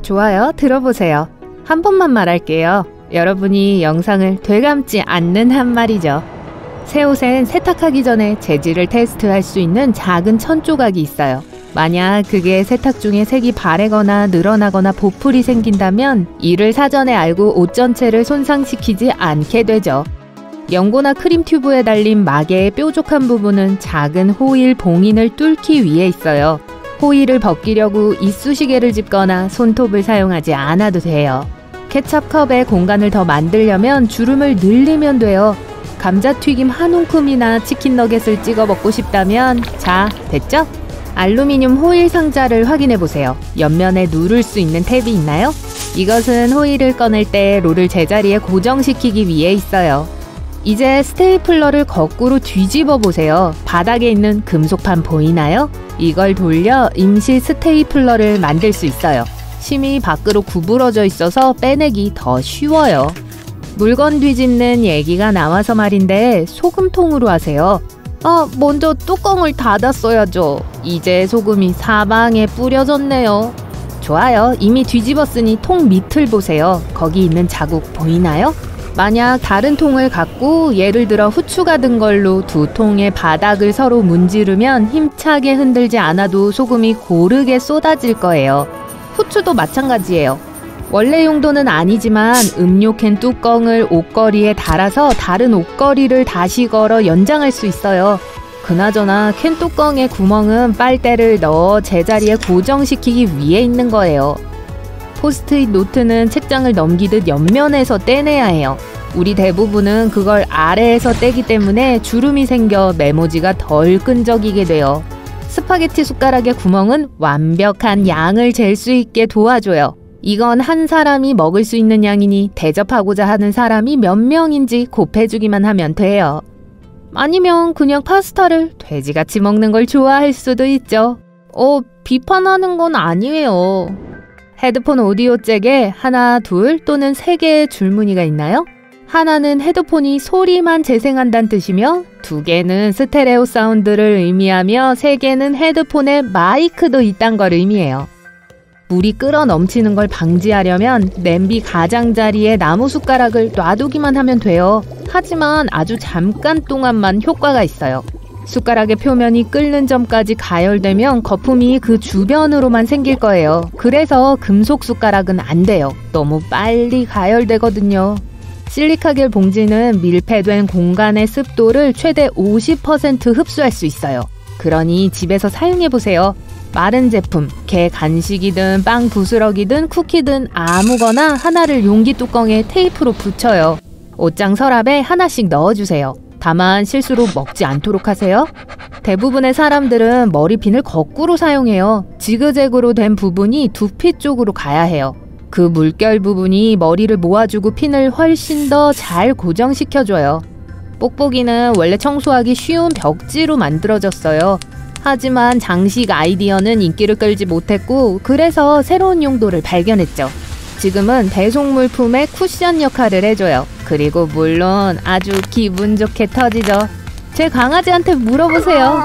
좋아요, 들어보세요. 한 번만 말할게요. 여러분이 영상을 되감지 않는 한 말이죠. 새 옷엔 세탁하기 전에 재질을 테스트할 수 있는 작은 천 조각이 있어요. 만약 그게 세탁 중에 색이 바래거나 늘어나거나 보풀이 생긴다면 이를 사전에 알고 옷 전체를 손상시키지 않게 되죠. 연고나 크림 튜브에 달린 마개의 뾰족한 부분은 작은 호일 봉인을 뚫기 위해 있어요. 호일을 벗기려고 이쑤시개를 짚거나 손톱을 사용하지 않아도 돼요. 케첩컵에 공간을 더 만들려면 주름을 늘리면 돼요. 감자튀김 한 움큼이나 치킨 너겟을 찍어 먹고 싶다면 자, 됐죠? 알루미늄 호일 상자를 확인해보세요. 옆면에 누를 수 있는 탭이 있나요? 이것은 호일을 꺼낼 때 롤을 제자리에 고정시키기 위해 있어요. 이제 스테이플러를 거꾸로 뒤집어 보세요. 바닥에 있는 금속판 보이나요? 이걸 돌려 임시 스테이플러를 만들 수 있어요. 심이 밖으로 구부러져 있어서 빼내기 더 쉬워요. 물건 뒤집는 얘기가 나와서 말인데 소금통으로 하세요. 먼저 뚜껑을 닫았어야죠. 이제 소금이 사방에 뿌려졌네요. 좋아요. 이미 뒤집었으니 통 밑을 보세요. 거기 있는 자국 보이나요? 만약 다른 통을 갖고 예를 들어 후추가 든 걸로 두 통의 바닥을 서로 문지르면 힘차게 흔들지 않아도 소금이 고르게 쏟아질 거예요. 후추도 마찬가지예요. 원래 용도는 아니지만 음료캔 뚜껑을 옷걸이에 달아서 다른 옷걸이를 다시 걸어 연장할 수 있어요. 그나저나 캔 뚜껑의 구멍은 빨대를 넣어 제자리에 고정시키기 위해 있는 거예요. 포스트잇 노트는 책장을 넘기듯 옆면에서 떼내야 해요. 우리 대부분은 그걸 아래에서 떼기 때문에 주름이 생겨 메모지가 덜 끈적이게 돼요. 스파게티 숟가락의 구멍은 완벽한 양을 잴 수 있게 도와줘요. 이건 한 사람이 먹을 수 있는 양이니 대접하고자 하는 사람이 몇 명인지 곱해주기만 하면 돼요. 아니면 그냥 파스타를 돼지같이 먹는 걸 좋아할 수도 있죠. 비판하는 건 아니에요. 헤드폰 오디오 잭에 하나, 둘 또는 세 개의 줄무늬가 있나요? 하나는 헤드폰이 소리만 재생한다는 뜻이며 두 개는 스테레오 사운드를 의미하며 세 개는 헤드폰에 마이크도 있단 걸 의미해요. 물이 끓어 넘치는 걸 방지하려면 냄비 가장자리에 나무 숟가락을 놔두기만 하면 돼요. 하지만 아주 잠깐 동안만 효과가 있어요. 숟가락의 표면이 끓는 점까지 가열되면 거품이 그 주변으로만 생길 거예요. 그래서 금속 숟가락은 안 돼요. 너무 빨리 가열되거든요. 실리카겔 봉지는 밀폐된 공간의 습도를 최대 50% 흡수할 수 있어요. 그러니 집에서 사용해보세요. 마른 제품, 개 간식이든 빵 부스러기든 쿠키든 아무거나 하나를 용기 뚜껑에 테이프로 붙여요. 옷장 서랍에 하나씩 넣어주세요. 다만 실수로 먹지 않도록 하세요. 대부분의 사람들은 머리핀을 거꾸로 사용해요. 지그재그로 된 부분이 두피 쪽으로 가야 해요. 그 물결 부분이 머리를 모아주고 핀을 훨씬 더 잘 고정시켜줘요. 뽁뽁이는 원래 청소하기 쉬운 벽지로 만들어졌어요. 하지만 장식 아이디어는 인기를 끌지 못했고 그래서 새로운 용도를 발견했죠. 지금은 대속물품의 쿠션 역할을 해줘요. 그리고 물론 아주 기분 좋게 터지죠. 제 강아지한테 물어보세요.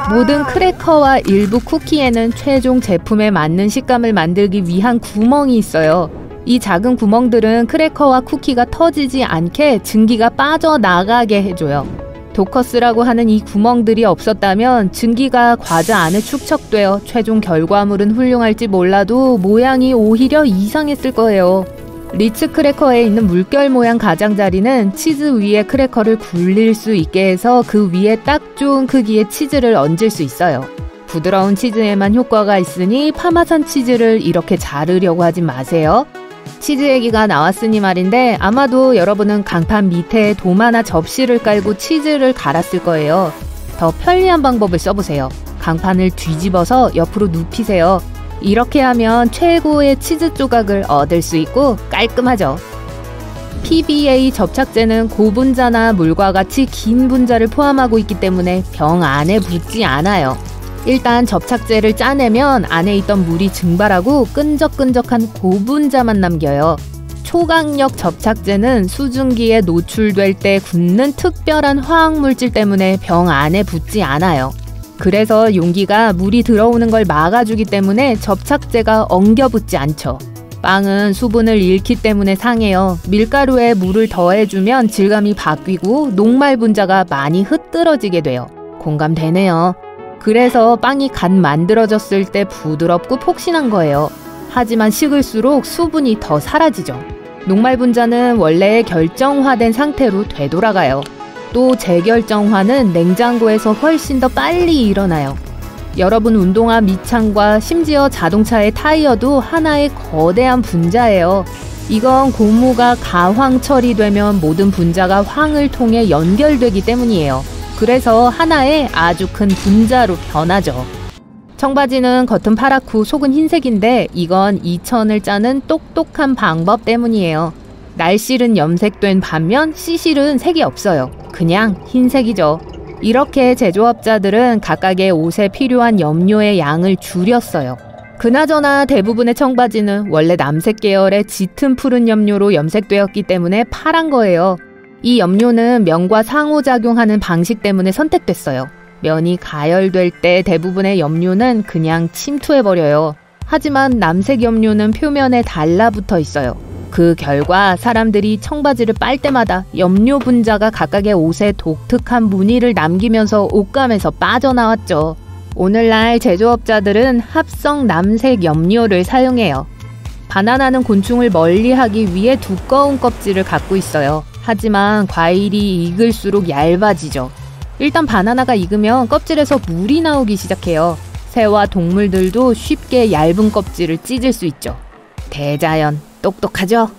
모든 크래커와 일부 쿠키에는 최종 제품에 맞는 식감을 만들기 위한 구멍이 있어요. 이 작은 구멍들은 크래커와 쿠키가 터지지 않게 증기가 빠져나가게 해줘요. 도커스라고 하는 이 구멍들이 없었다면 증기가 과자 안에 축적되어 최종 결과물은 훌륭할지 몰라도 모양이 오히려 이상했을 거예요. 리츠 크래커에 있는 물결 모양 가장자리는 치즈 위에 크래커를 굴릴 수 있게 해서 그 위에 딱 좋은 크기의 치즈를 얹을 수 있어요. 부드러운 치즈에만 효과가 있으니 파마산 치즈를 이렇게 자르려고 하지 마세요. 치즈 얘기가 나왔으니 말인데 아마도 여러분은 강판 밑에 도마나 접시를 깔고 치즈를 갈았을 거예요. 더 편리한 방법을 써보세요. 강판을 뒤집어서 옆으로 눕히세요. 이렇게 하면 최고의 치즈 조각을 얻을 수 있고 깔끔하죠. PVA 접착제는 고분자나 물과 같이 긴 분자를 포함하고 있기 때문에 병 안에 붙지 않아요. 일단 접착제를 짜내면 안에 있던 물이 증발하고 끈적끈적한 고분자만 남겨요. 초강력 접착제는 수증기에 노출될 때 굳는 특별한 화학물질 때문에 병 안에 붙지 않아요. 그래서 용기가 물이 들어오는 걸 막아주기 때문에 접착제가 엉겨붙지 않죠. 빵은 수분을 잃기 때문에 상해요. 밀가루에 물을 더해주면 질감이 바뀌고 녹말 분자가 많이 흐트러지게 돼요. 공감되네요. 그래서 빵이 갓 만들어졌을 때 부드럽고 폭신한 거예요. 하지만 식을수록 수분이 더 사라지죠. 녹말 분자는 원래의 결정화된 상태로 되돌아가요. 또 재결정화는 냉장고에서 훨씬 더 빨리 일어나요. 여러분 운동화 밑창과 심지어 자동차의 타이어도 하나의 거대한 분자예요. 이건 고무가 가황 처리되면 모든 분자가 황을 통해 연결되기 때문이에요. 그래서 하나의 아주 큰 분자로 변하죠. 청바지는 겉은 파랗고 속은 흰색인데 이건 이천을 짜는 똑똑한 방법 때문이에요. 날실은 염색된 반면 시실은 색이 없어요. 그냥 흰색이죠. 이렇게 제조업자들은 각각의 옷에 필요한 염료의 양을 줄였어요. 그나저나 대부분의 청바지는 원래 남색 계열의 짙은 푸른 염료로 염색되었기 때문에 파란 거예요. 이 염료는 면과 상호작용하는 방식 때문에 선택됐어요. 면이 가열될 때 대부분의 염료는 그냥 침투해버려요. 하지만 남색 염료는 표면에 달라붙어 있어요. 그 결과 사람들이 청바지를 빨 때마다 염료 분자가 각각의 옷에 독특한 무늬를 남기면서 옷감에서 빠져나왔죠. 오늘날 제조업자들은 합성 남색 염료를 사용해요. 바나나는 곤충을 멀리하기 위해 두꺼운 껍질을 갖고 있어요. 하지만 과일이 익을수록 얇아지죠. 일단 바나나가 익으면 껍질에서 물이 나오기 시작해요. 새와 동물들도 쉽게 얇은 껍질을 찢을 수 있죠. 대자연, 똑똑하죠?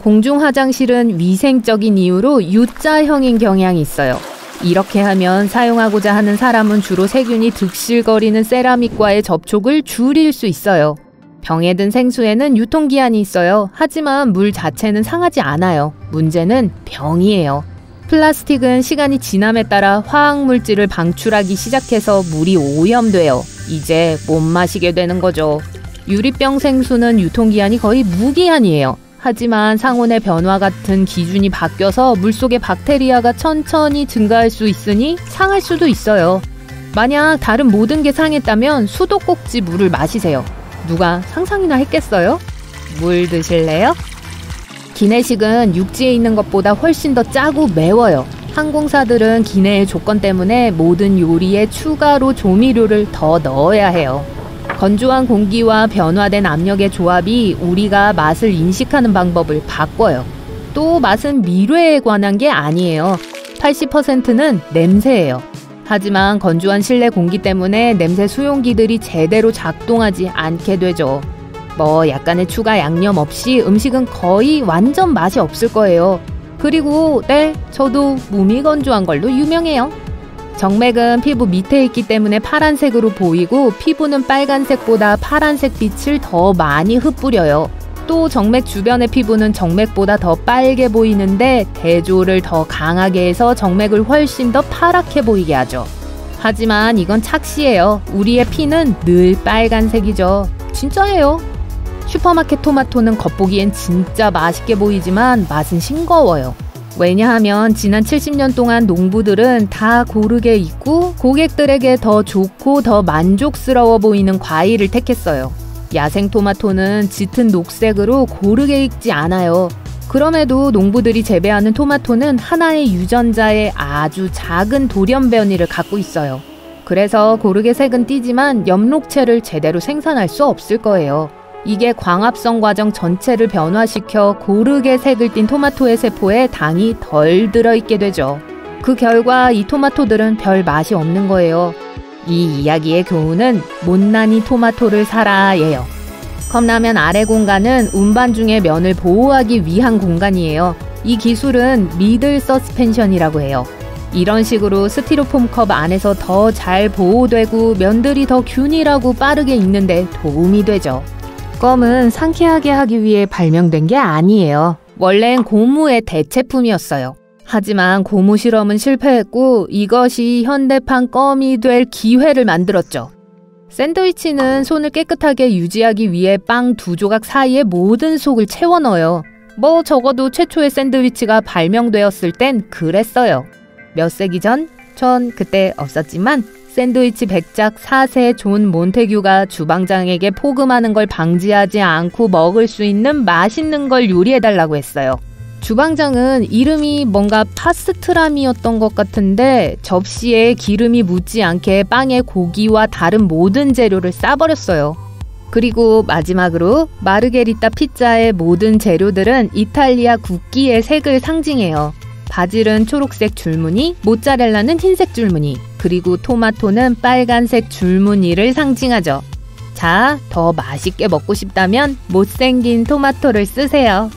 공중 화장실은 위생적인 이유로 U자형인 경향이 있어요. 이렇게 하면 사용하고자 하는 사람은 주로 세균이 득실거리는 세라믹과의 접촉을 줄일 수 있어요. 병에 든 생수에는 유통기한이 있어요. 하지만 물 자체는 상하지 않아요. 문제는 병이에요. 플라스틱은 시간이 지남에 따라 화학물질을 방출하기 시작해서 물이 오염돼요. 이제 못 마시게 되는 거죠. 유리병 생수는 유통기한이 거의 무기한이에요. 하지만 상온의 변화 같은 기준이 바뀌어서 물속의 박테리아가 천천히 증가할 수 있으니 상할 수도 있어요. 만약 다른 모든 게 상했다면 수도꼭지 물을 마시세요. 누가 상상이나 했겠어요? 물 드실래요? 기내식은 육지에 있는 것보다 훨씬 더 짜고 매워요. 항공사들은 기내의 조건 때문에 모든 요리에 추가로 조미료를 더 넣어야 해요. 건조한 공기와 변화된 압력의 조합이 우리가 맛을 인식하는 방법을 바꿔요. 또 맛은 미뢰에 관한 게 아니에요. 80%는 냄새예요. 하지만 건조한 실내 공기 때문에 냄새 수용기들이 제대로 작동하지 않게 되죠. 뭐 약간의 추가 양념 없이 음식은 거의 완전 맛이 없을 거예요. 그리고 네, 저도 무미건조한 걸로 유명해요. 정맥은 피부 밑에 있기 때문에 파란색으로 보이고 피부는 빨간색보다 파란색 빛을 더 많이 흩뿌려요. 또 정맥 주변의 피부는 정맥보다 더 빨개 보이는데 대조를 더 강하게 해서 정맥을 훨씬 더 파랗게 보이게 하죠. 하지만 이건 착시예요. 우리의 피는 늘 빨간색이죠. 진짜예요. 슈퍼마켓 토마토는 겉보기엔 진짜 맛있게 보이지만 맛은 싱거워요. 왜냐하면 지난 70년 동안 농부들은 다 고르게 익고 고객들에게 더 좋고 더 만족스러워 보이는 과일을 택했어요. 야생 토마토는 짙은 녹색으로 고르게 익지 않아요. 그럼에도 농부들이 재배하는 토마토는 하나의 유전자의 아주 작은 돌연변이를 갖고 있어요. 그래서 고르게 색은 띄지만 엽록체를 제대로 생산할 수 없을 거예요. 이게 광합성 과정 전체를 변화시켜 고르게 색을 띤 토마토의 세포에 당이 덜 들어있게 되죠. 그 결과 이 토마토들은 별 맛이 없는 거예요. 이 이야기의 교훈은 못난이 토마토를 사라예요. 컵라면 아래 공간은 운반 중에 면을 보호하기 위한 공간이에요. 이 기술은 미들 서스펜션이라고 해요. 이런 식으로 스티로폼 컵 안에서 더 잘 보호되고 면들이 더 균일하고 빠르게 익는데 도움이 되죠. 껌은 상쾌하게 하기 위해 발명된 게 아니에요. 원래는 고무의 대체품이었어요. 하지만 고무 실험은 실패했고 이것이 현대판 껌이 될 기회를 만들었죠. 샌드위치는 손을 깨끗하게 유지하기 위해 빵 두 조각 사이에 모든 속을 채워 넣어요. 뭐 적어도 최초의 샌드위치가 발명되었을 땐 그랬어요. 몇 세기 전? 전 그때 없었지만 샌드위치 백작 4세 존 몬테규가 주방장에게 포금하는 걸 방지하지 않고 먹을 수 있는 맛있는 걸 요리해달라고 했어요. 주방장은 이름이 뭔가 파스트라미였던 것 같은데 접시에 기름이 묻지 않게 빵에 고기와 다른 모든 재료를 싸버렸어요. 그리고 마지막으로 마르게리타 피자의 모든 재료들은 이탈리아 국기의 색을 상징해요. 바질은 초록색 줄무늬, 모짜렐라는 흰색 줄무늬, 그리고 토마토는 빨간색 줄무늬를 상징하죠. 자, 더 맛있게 먹고 싶다면 못생긴 토마토를 쓰세요.